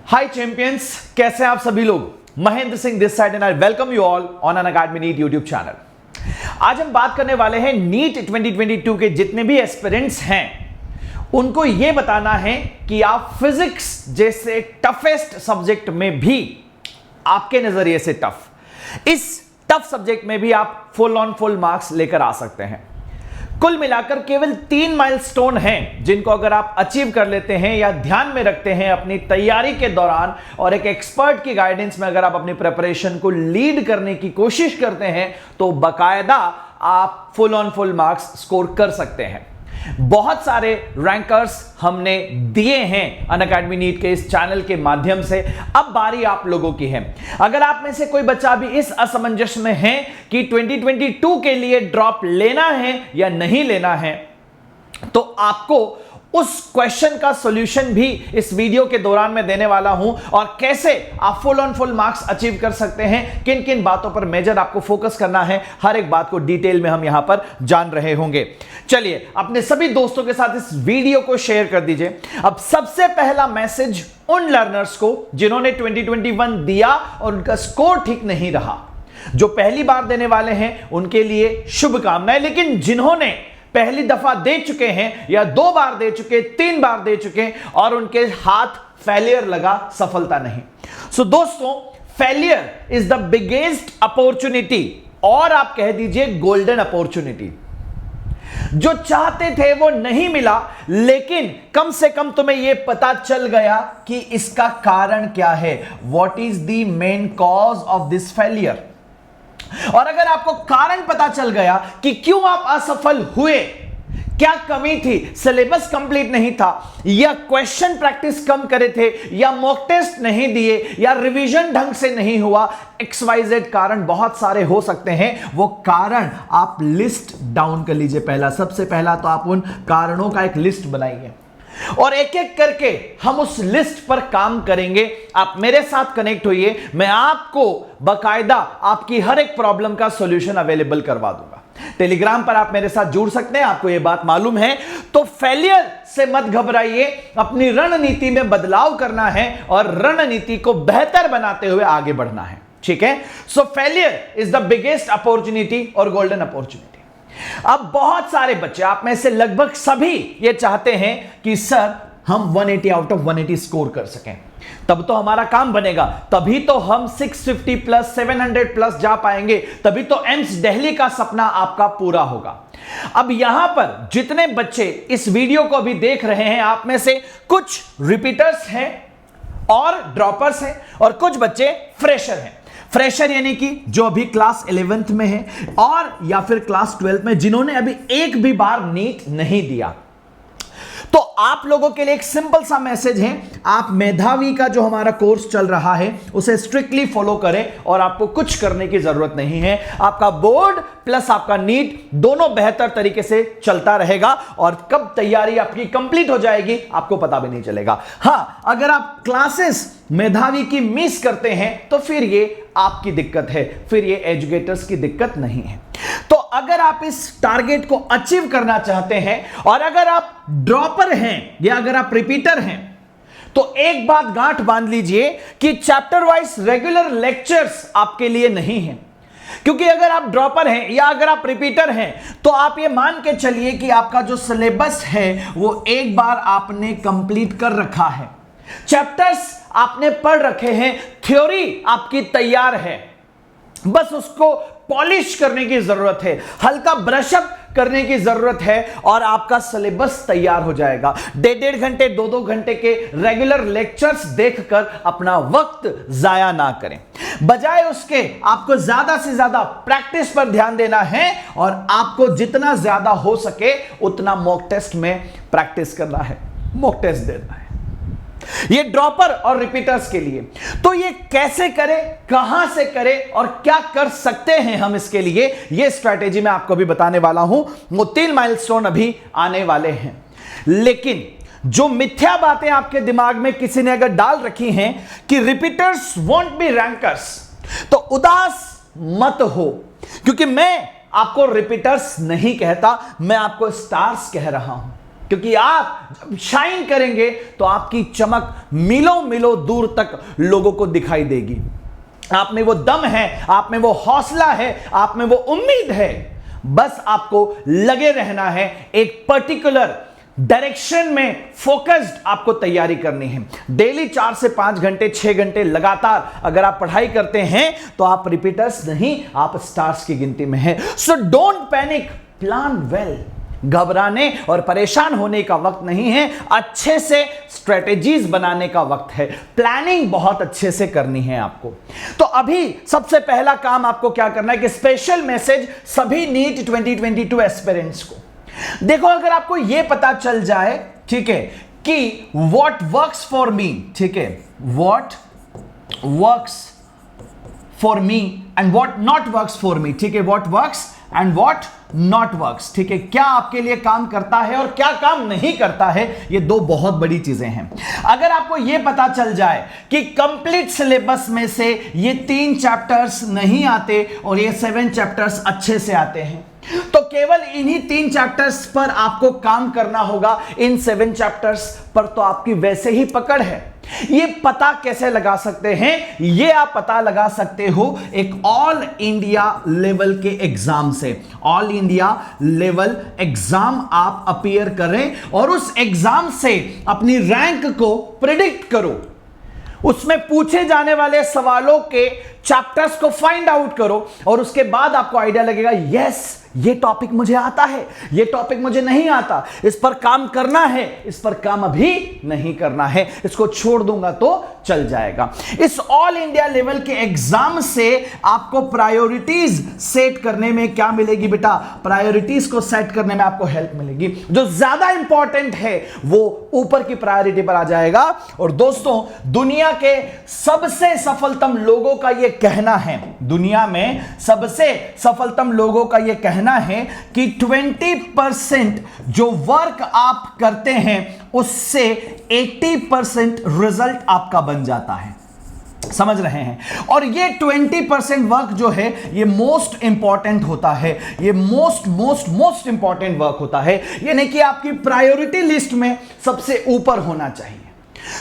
हाय champions, कैसे हैं आप सभी लोग। Mahendra Singh this side and I welcome you all on Unacademy NEET YouTube channel. आज हम बात करने वाले हैं नीट 2022 के जितने भी एस्पिरेंट्स हैं उनको यह बताना है कि आप फिजिक्स जैसे टफेस्ट सब्जेक्ट में भी, आपके नजरिए से इस टफ सब्जेक्ट में भी आप फुल ऑन फुल मार्क्स लेकर आ सकते हैं। कुल मिलाकर केवल 3 माइलस्टोन हैं जिनको अगर आप अचीव कर लेते हैं या ध्यान में रखते हैं अपनी तैयारी के दौरान और एक एक्सपर्ट की गाइडेंस में अगर आप अपनी प्रिपरेशन को लीड करने की कोशिश करते हैं तो बाकायदा आप full on full marks score कर सकते हैं। बहुत सारे रैंकर्स हमने दिए हैं अनअकैडमी नीट के इस चैनल के माध्यम से। अब बारी आप लोगों की है। अगर आप में से कोई बच्चा भी इस असमंजस में है कि 2022 के लिए ड्रॉप लेना है या नहीं लेना है, तो आपको उस क्वेश्चन का सॉल्यूशन भी इस वीडियो के दौरान मैं देने वाला हूं और कैसे आप full on full marks achieve कर सकते हैं, किन किन बातों पर मेजर आपको फोकस करना है, हर एक बात को डिटेल में हम यहां पर जान रहे होंगे। चलिए अपने सभी दोस्तों के साथ इस वीडियो को शेयर कर दीजिए। अब सबसे पहला मैसेज उन लर्नर्स को जिन्होंने 2021 दिया और उनका स्कोर ठीक नहीं रहा, जो पहली बार देने वाले हैं उनके लिए शुभकामनाएं, लेकिन जिन्होंने पहली दफा दे चुके हैं या 2 बार दे चुके, 3 बार दे चुके और उनके हाथ फेलियर लगा, सफलता नहीं। सो दोस्तों, failure is the biggest opportunity और आप कह दीजिए गोल्डन अपॉर्चुनिटी। जो चाहते थे वो नहीं मिला, लेकिन कम से कम तुम्हें यह पता चल गया कि इसका कारण क्या है, what is the main cause of this failure. और अगर आपको कारण पता चल गया कि क्यों आप असफल हुए, क्या कमी थी, सिलेबस कंप्लीट नहीं था या क्वेश्चन प्रैक्टिस कम करे थे या मॉक टेस्ट नहीं दिए या रिवीजन ढंग से नहीं हुआ, XYZ कारण बहुत सारे हो सकते हैं। वो कारण आप लिस्ट डाउन कर लीजिए। सबसे पहला तो आप उन कारणों का एक लिस्ट बनाइए और एक एक करके हम उस लिस्ट पर काम करेंगे। आप मेरे साथ कनेक्ट होइए, मैं आपको बाकायदा आपकी हर एक प्रॉब्लम का सॉल्यूशन अवेलेबल करवा दूंगा। टेलीग्राम पर आप मेरे साथ जुड़ सकते हैं, आपको यह बात मालूम है। तो फेलियर से मत घबराइए, अपनी रणनीति में बदलाव करना है और रणनीति को बेहतर बनाते हुए आगे बढ़ना है, ठीक है। सो failure is the biggest opportunity और गोल्डन अपॉर्चुनिटी। अब बहुत सारे बच्चे, आप में से लगभग सभी ये चाहते हैं कि सर हम 180 आउट ऑफ 180 स्कोर कर सकें, तब तो हमारा काम बनेगा, तभी तो हम 650 प्लस 700 प्लस जा पाएंगे, तभी तो एम्स दिल्ली का सपना आपका पूरा होगा। अब यहां पर जितने बच्चे इस वीडियो को अभी देख रहे हैं, आप में से कुछ रिपीटर्स हैं और ड्रॉपर्स हैं और कुछ बच्चे फ्रेशर हैं। फ्रेशर यानी कि जो अभी क्लास 11th में है और या फिर क्लास 12th में, जिन्होंने अभी एक भी बार नीट नहीं दिया। तो आप लोगों के लिए एक सिंपल सा मैसेज है, आप मेधावी का जो हमारा कोर्स चल रहा है उसे स्ट्रिक्टली फॉलो करें और आपको कुछ करने की जरूरत नहीं है। आपका बोर्ड प्लस आपका नीट दोनों बेहतर तरीके से चलता रहेगा और कब तैयारी आपकी कंप्लीट हो जाएगी आपको पता भी नहीं चलेगा। हां, अगर आप क्लासेस मेधावी की मिस करते हैं तो फिर ये आपकी दिक्कत है, फिर ये एजुकेटर्स की दिक्कत नहीं है। तो अगर आप इस टारगेट को अचीव करना चाहते हैं और अगर आप ड्रॉपर हैं या अगर आप रिपीटर हैं, तो एक बात गांठ बांध लीजिए कि चैप्टर वाइज रेगुलर लेक्चर्स आपके लिए नहीं हैं। क्योंकि अगर आप ड्रॉपर हैं या अगर आप रिपीटर हैं तो आप ये मान के चलिए कि आपका जो सिलेबस है वो एक बार आपने कंप्लीट कर रखा है, चैप्टर्स आपने पढ़ रखे हैं, थ्योरी आपकी तैयार है, बस उसको पॉलिश करने की जरूरत है, हल्का ब्रशअप करने की जरूरत है और आपका सिलेबस तैयार हो जाएगा। 1.5 घंटे 2-2 घंटे के रेगुलर लेक्चर्स देखकर अपना वक्त जाया ना करें, बजाय उसके आपको ज्यादा से ज्यादा प्रैक्टिस पर ध्यान देना है और आपको जितना ज्यादा हो सके उतना मॉक टेस्ट में प्रैक्टिस करना है, मॉक टेस्ट देना है। ये ड्रॉपर और रिपीटर्स के लिए। तो ये कैसे करें, कहां से करें और क्या कर सकते हैं हम इसके लिए, ये स्ट्रैटेजी मैं आपको भी बताने वाला हूं। वो 3 माइलस्टोन अभी आने वाले हैं, लेकिन जो मिथ्या बातें आपके दिमाग में किसी ने अगर डाल रखी हैं कि रिपीटर्स वोंट बी रैंकर्स, तो उदास मत हो, क्योंकि मैं आपको रिपीटर्स नहीं कहता, मैं आपको स्टार्स कह रहा हूं। क्योंकि आप जब शाइन करेंगे तो आपकी चमक मीलों मीलों दूर तक लोगों को दिखाई देगी। आप में वो दम है, आप में वो हौसला है, आप में वो उम्मीद है। बस आपको लगे रहना है, एक पर्टिकुलर डायरेक्शन में फोकस्ड आपको तैयारी करनी है। डेली 4 से 5 घंटे 6 घंटे लगातार अगर आप पढ़ाई करते हैं तो आप रिपीटर्स नहीं, आप स्टार्स की गिनती में हैं। So don't panic, plan well. घबराने और परेशान होने का वक्त नहीं है, अच्छे से स्ट्रेटेजीज बनाने का वक्त है। प्लानिंग बहुत अच्छे से करनी है आपको। तो अभी सबसे पहला काम आपको क्या करना है कि स्पेशल मैसेज सभी नीट 2022 एस्पिरेंट्स को देखो। अगर आपको यह पता चल जाए, ठीक है, कि व्हाट वर्क्स फॉर मी, ठीक है, what works for me and what not works for me, ठीक है, what works and what not works, ठीक है, क्या आपके लिए काम करता है और क्या काम नहीं करता है, ये दो बहुत बड़ी चीजें हैं। अगर आपको यह पता चल जाए कि कंप्लीट सिलेबस में से ये 3 चैप्टर्स नहीं आते और ये 7 चैप्टर्स अच्छे से आते हैं, तो केवल इन्हीं 3 चैप्टर्स पर आपको काम करना होगा। इन 7 चैप्टर्स पर तो आपकी वैसे ही पकड़ है। ये पता कैसे लगा सकते हैं? ये आप पता लगा सकते हो एक ऑल इंडिया लेवल के एग्जाम से। ऑल इंडिया लेवल एग्जाम आप अपीयर करें और उस एग्जाम से अपनी रैंक को प्रिडिक्ट करो। उसमें पूछे जाने वाले सवालों के चैप्टर्स को फाइंड आउट करो और उसके बाद आपको आइडिया लगेगा, यस ये टॉपिक मुझे आता है, ये टॉपिक मुझे नहीं आता, इस पर काम करना है, इस पर काम अभी नहीं करना है, इसको छोड़ दूंगा तो चल जाएगा। इस ऑल इंडिया लेवल के एग्जाम से आपको प्रायोरिटीज सेट करने में क्या मिलेगी बेटा? प्रायोरिटीज को सेट करने में आपको हेल्प मिलेगी। जो ज्यादा इंपॉर्टेंट है वो ऊपर की प्रायोरिटी पर आ जाएगा। और दोस्तों, दुनिया के सबसे सफलतम लोगों का यह कहना है, दुनिया में सबसे सफलतम लोगों का यह कहना है कि 20% जो वर्क आप करते हैं उससे 80% रिजल्ट आपका बन जाता है। समझ रहे हैं? और ये 20% वर्क जो है ये मोस्ट इंपॉर्टेंट होता है, ये मोस्ट इंपॉर्टेंट वर्क होता है। यानी कि आपकी प्रायोरिटी लिस्ट में सबसे ऊपर होना चाहिए।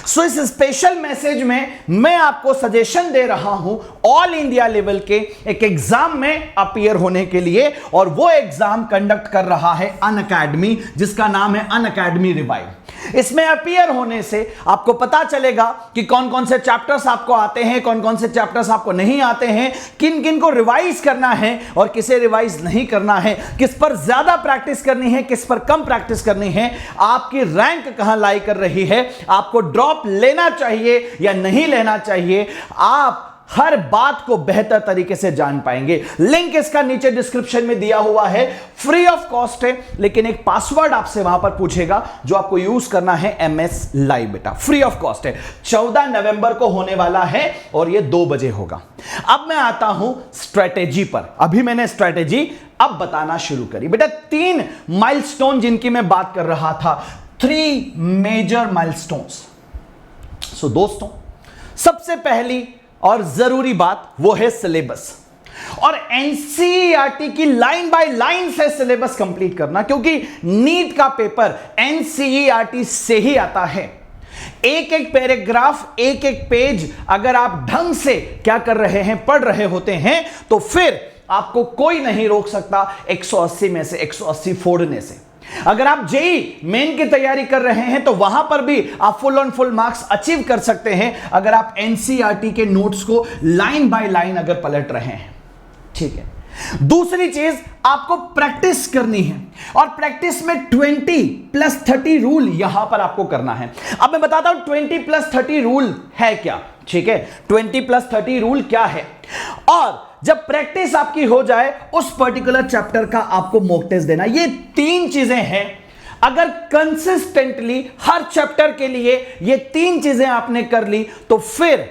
सो इस स्पेशल मैसेज में मैं आपको सजेशन दे रहा हूं ऑल इंडिया लेवल के एक एग्जाम में अपीयर होने के लिए, और वो एग्जाम कंडक्ट कर रहा है अनअकैडमी, जिसका नाम है अनअकैडमी रिवाइव। इसमें अपीयर होने से आपको पता चलेगा कि कौन कौन से चैप्टर्स आपको आते हैं, कौन कौन से चैप्टर्स आपको नहीं आते हैं, किन किन को रिवाइज करना है और किसे रिवाइज नहीं करना है, किस पर ज्यादा प्रैक्टिस करनी है, किस पर कम प्रैक्टिस करनी है, आपकी रैंक कहां लाई कर रही है, आपको ड्रॉप लेना चाहिए या नहीं लेना चाहिए। आप हर बात को बेहतर तरीके से जान पाएंगे। लिंक इसका नीचे डिस्क्रिप्शन में दिया हुआ है, फ्री ऑफ कॉस्ट है, लेकिन एक पासवर्ड आपसे वहां पर पूछेगा जो आपको यूज करना है MS लाइव बेटा, फ्री ऑफ कॉस्ट है। 14 नवंबर को होने वाला है और ये 2 बजे होगा। अब मैं आता हूं स्ट्रेटेजी पर। अभी मैंने स्ट्रेटेजी अब बताना शुरू करी बेटा। 3 माइलस्टोन जिनकी मैं बात कर रहा था, 3 मेजर माइलस्टोन्स। सो दोस्तों, सबसे पहली और जरूरी बात वो है सिलेबस, और एनसीईआरटी की लाइन बाय लाइन से सिलेबस कंप्लीट करना, क्योंकि नीट का पेपर एनसीईआरटी से ही आता है। एक एक पैराग्राफ, एक एक पेज अगर आप ढंग से क्या कर रहे हैं, पढ़ रहे होते हैं, तो फिर आपको कोई नहीं रोक सकता 180 में से 180 फोड़ने से। अगर आप जेई मेन की तैयारी कर रहे हैं तो वहां पर भी आप full on full marks achieve कर सकते हैं अगर आप एनसीईआरटी के नोट्स को लाइन बाय लाइन अगर पलट रहे हैं। ठीक है। दूसरी चीज, आपको प्रैक्टिस करनी है, और प्रैक्टिस में 20+30 रूल यहां पर आपको करना है। अब मैं बताता हूं 20+30 रूल है क्या। ठीक है, 20+30 रूल क्या है, और जब प्रैक्टिस आपकी हो जाए उस पर्टिकुलर चैप्टर का आपको मॉक टेस्ट देना। ये 3 चीजें हैं। अगर कंसिस्टेंटली हर चैप्टर के लिए ये 3 चीजें आपने कर ली तो फिर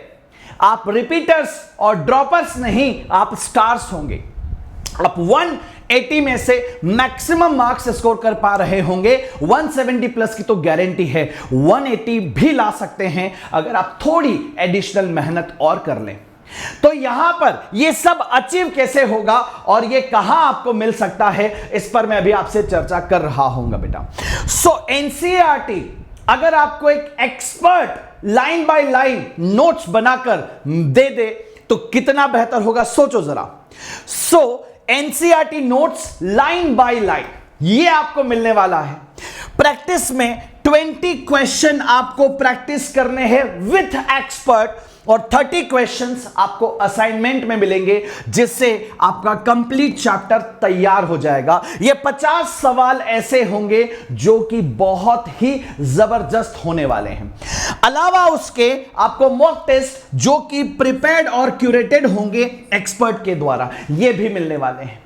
आप रिपीटर्स और ड्रॉपर्स नहीं, आप स्टार्स होंगे। आप 180 में से मैक्सिमम मार्क्स स्कोर कर पा रहे होंगे। 170 प्लस की तो गारंटी है, 180 भी ला सकते हैं अगर आप थोड़ी एडिशनल मेहनत और कर लें। तो यहां पर ये सब अचीव कैसे होगा और ये कहां आपको मिल सकता है, इस पर मैं अभी आपसे चर्चा कर रहा हूंगा बेटा। सो एनसीईआरटी अगर आपको एक expert line by line notes बनाकर दे दे तो कितना बेहतर होगा, सोचो जरा। So NCERT notes line by line ये आपको मिलने वाला है। प्रैक्टिस में 20 क्वेश्चन आपको प्रैक्टिस करने हैं विथ एक्सपर्ट और 30 क्वेश्चंस आपको असाइनमेंट में मिलेंगे, जिससे आपका कंप्लीट चैप्टर तैयार हो जाएगा। ये 50 सवाल ऐसे होंगे जो कि बहुत ही जबरदस्त होने वाले हैं। अलावा उसके आपको मॉक टेस्ट जो कि प्रिपेयर्ड और क्यूरेटेड होंगे एक्सपर्ट के द्वारा, ये भी मिलने वाले हैं।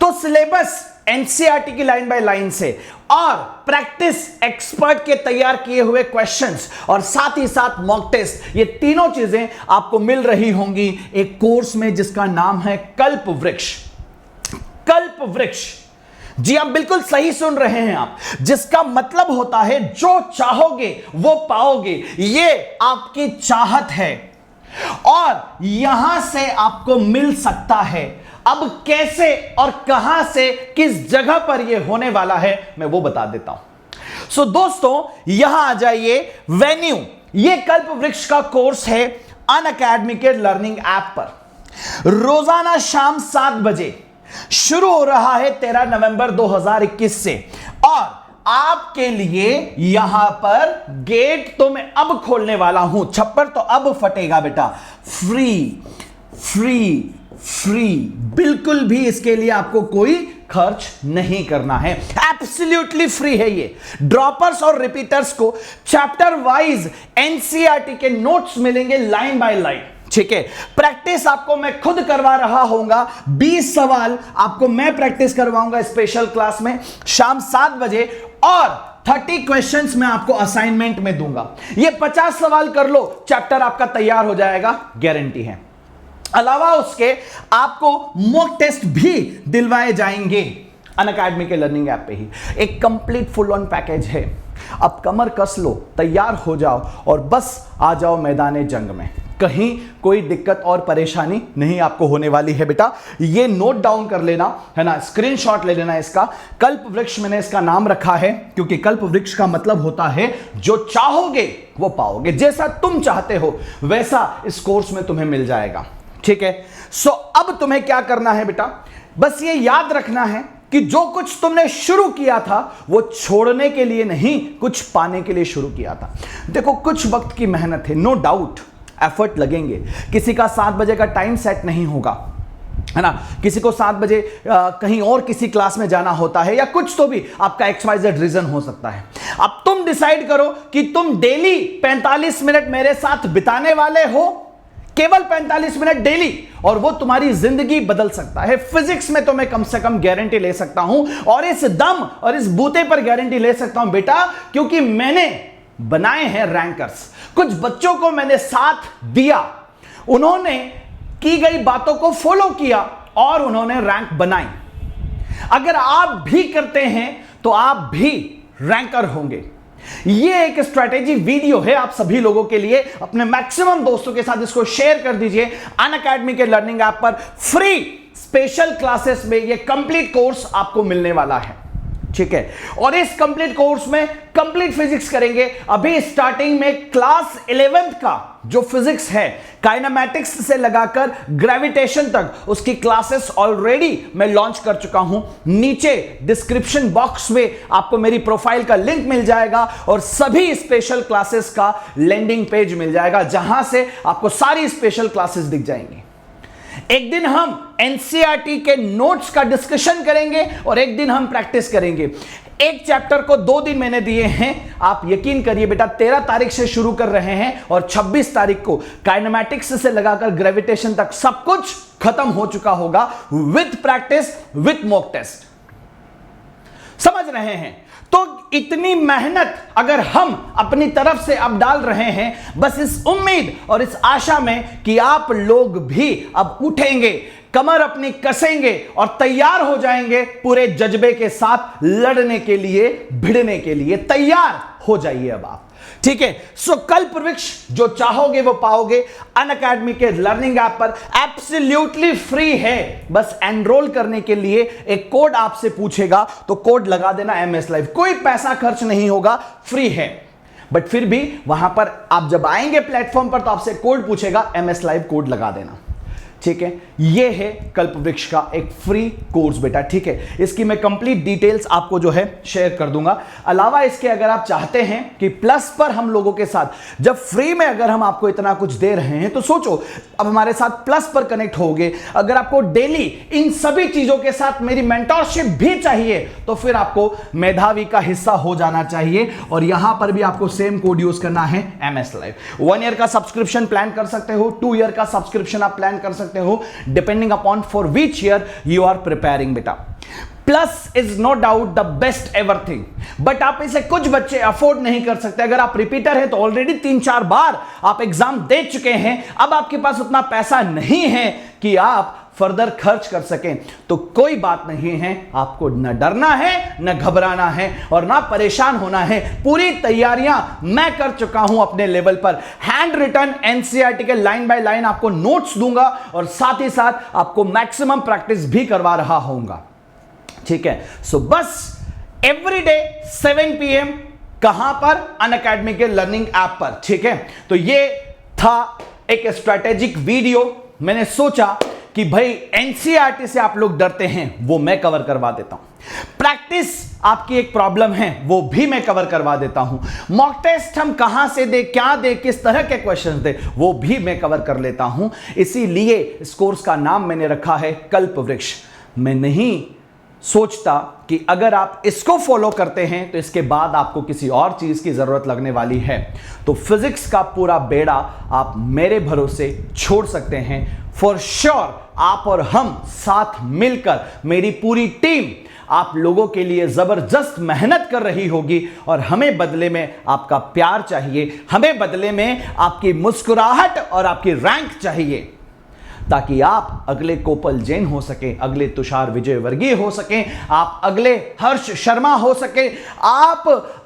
तो सिलेबस एनसीईआरटी की लाइन बाय लाइन से और प्रैक्टिस एक्सपर्ट के तैयार किए हुए क्वेश्चंस और साथ ही साथ मॉक टेस्ट, ये तीनों चीजें आपको मिल रही होंगी एक कोर्स में जिसका नाम है कल्प वृक्ष। कल्प वृक्ष, जी आप बिल्कुल सही सुन रहे हैं आप, जिसका मतलब होता है जो चाहोगे वो पाओगे। ये आपकी चाहत है और यहां से आपको मिल सकता है। अब कैसे और कहां से किस जगह पर यह होने वाला है मैं वो बता देता हूं। सो दोस्तों यहां आ जाइए, वेन्यू ये कल्प वृक्ष का कोर्स है अनअकैडमी के लर्निंग ऐप पर। रोजाना शाम 7 बजे शुरू हो रहा है 13 नवंबर 2021 से और आपके लिए यहां पर गेट तो मैं अब खोलने वाला हूं, छप्पर तो अब फटेगा बेटा। फ्री फ्री फ्री, बिल्कुल भी इसके लिए आपको कोई खर्च नहीं करना है, एब्सोल्युटली फ्री है ये। ड्रॉपर्स और रिपीटर्स को चैप्टर वाइज एनसीईआरटी के नोट्स मिलेंगे लाइन बाय लाइन, ठीक है। प्रैक्टिस आपको मैं खुद करवा रहा हूंगा, 20 सवाल आपको मैं प्रैक्टिस करवाऊंगा स्पेशल क्लास में शाम 7 बजे और 30 क्वेश्चंस मैं आपको असाइनमेंट में दूंगा। ये 50 सवाल कर लो, चैप्टर आपका तैयार हो जाएगा, गारंटी है। अलावा उसके आपको मॉक टेस्ट भी दिलवाए जाएंगे अनअकैडमी के लर्निंग ऐप पे ही। एक कंप्लीट फुल ऑन पैकेज है। अब कमर कस लो, तैयार हो जाओ और बस आ जाओ मैदान जंग में। कहीं कोई दिक्कत और परेशानी नहीं आपको होने वाली है बेटा। ये नोट डाउन कर लेना है ना, स्क्रीनशॉट ले लेना इसका। कल्प वृक्ष मैंने इसका नाम रखा है क्योंकि कल्प वृक्ष का मतलब होता है जो चाहोगे वो पाओगे, जैसा तुम चाहते हो वैसा इस कोर्स में तुम्हें मिल जाएगा, ठीक है। सो अब तुम्हें क्या करना है बेटा, बस ये याद रखना है कि जो कुछ तुमने शुरू किया था वो छोड़ने के लिए नहीं, कुछ पाने के लिए शुरू किया था। देखो कुछ वक्त की मेहनत है, नो डाउट एफर्ट लगेंगे। किसी का 7 बजे का टाइम सेट नहीं होगा, है ना, किसी को 7 बजे कहीं और किसी क्लास में जाना होता है या कुछ तो भी आपका XYZ रीजन हो सकता है। अब तुम डिसाइड करो कि तुम डेली 45 मिनट मेरे साथ बिताने वाले हो, केवल 45 मिनट डेली, और वो तुम्हारी जिंदगी बदल सकता है। फिजिक्स में तो मैं कम से कम गारंटी ले सकता हूं और इस दम और इस बूते पर गारंटी ले सकता हूं बेटा, क्योंकि मैंने बनाए हैं रैंकर्स। कुछ बच्चों को मैंने साथ दिया, उन्होंने की गई बातों को फॉलो किया और उन्होंने रैंक बनाई। अगर आप भी करते हैं तो आप भी रैंकर होंगे। ये एक स्ट्रैटेजी वीडियो है आप सभी लोगों के लिए। अपने मैक्सिमम दोस्तों के साथ इसको शेयर कर दीजिए। अनअकैडमी के लर्निंग ऐप पर फ्री स्पेशल क्लासेस में ये कंप्लीट कोर्स आपको मिलने वाला है, ठीक है। और इस कंप्लीट कोर्स में कंप्लीट फिजिक्स करेंगे। अभी स्टार्टिंग में क्लास 11th का जो फिजिक्स है, काइनेमैटिक्स से लगाकर ग्रेविटेशन तक, उसकी क्लासेस ऑलरेडी मैं लॉन्च कर चुका हूं। नीचे डिस्क्रिप्शन बॉक्स में आपको मेरी प्रोफाइल का लिंक मिल जाएगा और सभी स्पेशल क्लासेस का लैंडिंग पेज मिल जाएगा, जहां से आपको सारी स्पेशल क्लासेस दिख जाएंगी। एक दिन हम एनसीईआरटी के नोट्स का डिस्कशन करेंगे और एक दिन हम प्रैक्टिस करेंगे। एक चैप्टर को 2 दिन मैंने दिए हैं, आप यकीन करिए बेटा। 13 तारीख से शुरू कर रहे हैं और 26 तारीख को काइनेमैटिक्स से लगाकर ग्रेविटेशन तक सब कुछ खत्म हो चुका होगा, with practice, with mock test. समझ रहे हैं? तो इतनी मेहनत अगर हम अपनी तरफ से अब डाल रहे हैं, बस इस उम्मीद और इस आशा में कि आप लोग भी अब उठेंगे, कमर अपनी कसेंगे और तैयार हो जाएंगे पूरे जज्बे के साथ लड़ने के लिए, भिड़ने के लिए। तैयार हो जाइए अब आप। ठीक है। सो कल्प वृक्ष जो चाहोगे वो पाओगे। अनअकैडमी के लर्निंग ऐप पर एब्सोल्युटली फ्री है। बस एनरोल करने के लिए एक कोड आपसे पूछेगा, तो कोड लगा देना MS लाइव। कोई पैसा खर्च नहीं होगा, फ्री है। बट फिर भी वहां पर आप जब आएंगे प्लेटफॉर्म पर तो आपसे कोड पूछेगा, MS लाइव कोड लगा देना। ठीक है, ये है कल्प वृक्ष का एक फ्री कोर्स बेटा। ठीक है, इसकी मैं कंप्लीट डिटेल्स आपको जो है शेयर कर दूंगा। अलावा इसके अगर आप चाहते हैं कि प्लस पर हम लोगों के साथ जब फ्री में अगर हम आपको इतना कुछ दे रहे हैं, तो सोचो अब हमारे साथ प्लस पर कनेक्ट होगे। अगर आपको डेली इन सभी चीजों के साथ मेरी मेंटरशिप भी चाहिए, तो फिर आपको मेधावी का हिस्सा हो जाना चाहिए। और यहां पर भी आपको सेम कोड यूज करना है, MS लाइव। 1 ईयर का सब्सक्रिप्शन प्लान कर सकते हो, 2 ईयर का सब्सक्रिप्शन आप प्लान कर सकते हो, depending upon for which year you are preparing बेटा। Plus is no doubt the best ever thing, but आप इसे कुछ बच्चे अफोर्ड नहीं कर सकते। अगर आप रिपीटर हैं तो ऑलरेडी 3-4 बार आप एग्जाम दे चुके हैं, अब आपके पास उतना पैसा नहीं है कि आप फर्दर खर्च कर सकें, तो कोई बात नहीं है। आपको न डरना है, न घबराना है और ना परेशान होना है। पूरी तैयारियां मैं कर चुका हूं अपने लेवल पर। हैंड रिटन NCERT के लाइन बाय लाइन आपको नोट्स दूंगा और साथ ही साथ आपको मैक्सिमम प्रैक्टिस भी करवा रहा होऊंगा। ठीक है, सो बस एवरीडे 7 PM कहां पर? अनअकैडमी के लर्निंग ऐप पर। ठीक है, तो ये था एक स्ट्रेटेजिक वीडियो। मैंने सोचा कि भाई NCERT से आप लोग डरते हैं, वो मैं कवर करवा देता हूं। प्रैक्टिस आपकी एक प्रॉब्लम है, वो भी मैं कवर करवा देता हूं। मॉक टेस्ट हम कहां से दे, क्या दे, किस तरह के क्वेश्चंस दे, वो भी मैं कवर कर लेता हूं। इसीलिए इस कोर्स का नाम मैंने रखा है कल्प वृक्ष। मैं नहीं सोचता कि अगर आप इसको फॉलो करते हैं तो इसके बाद आपको किसी और चीज की जरूरत लगने वाली है। तो फिजिक्स का पूरा बेड़ा आप मेरे भरोसे छोड़ सकते हैं। फॉर श्योर आप और हम साथ मिलकर, मेरी पूरी टीम आप लोगों के लिए जबरदस्त मेहनत कर रही होगी। और हमें बदले में आपका प्यार चाहिए, हमें बदले में आपकी मुस्कुराहट और आपकी रैंक चाहिए, ताकि आप अगले कोपल जैन हो सके, अगले तुषार विजय वर्गीय हो सके, आप अगले हर्ष शर्मा हो सके, आप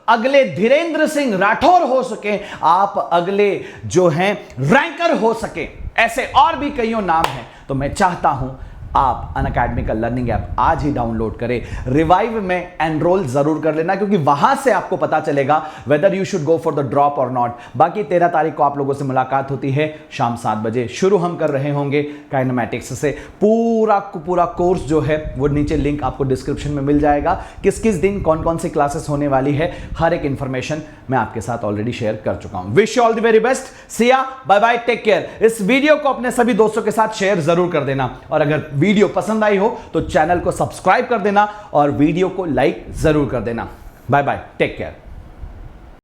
अगले धीरेन्द्र सिंह राठौर हो सके, आप अगले जो हैं रैंकर हो सके। ऐसे और भी कईयों नाम हैं। तो मैं चाहता हूं आप अनअकैडमी का लर्निंग ऐप आज ही डाउनलोड करें। रिवाइव में एनरोल जरूर कर लेना, क्योंकि वहां से आपको पता चलेगा whether you should go for the drop और नॉट। बाकी 13 तारीख को आप लोगों से मुलाकात होती है शाम 7 बजे। शुरू हम कर रहे होंगे काइनेमैटिक्स से। पूरा कोर्स जो है वो नीचे लिंक आपको डिस्क्रिप्शन में मिल जाएगा। किस किस दिन कौन कौन सी क्लासेस होने वाली है, हर एक इंफॉर्मेशन मैं आपके साथ ऑलरेडी शेयर कर चुका हूं। Wish you all the very best. See ya, bye bye, take care. इस वीडियो को अपने सभी दोस्तों के साथ शेयर जरूर कर देना, और अगर वीडियो पसंद आई हो तो चैनल को सब्सक्राइब कर देना और वीडियो को लाइक जरूर कर देना। Bye bye, take care.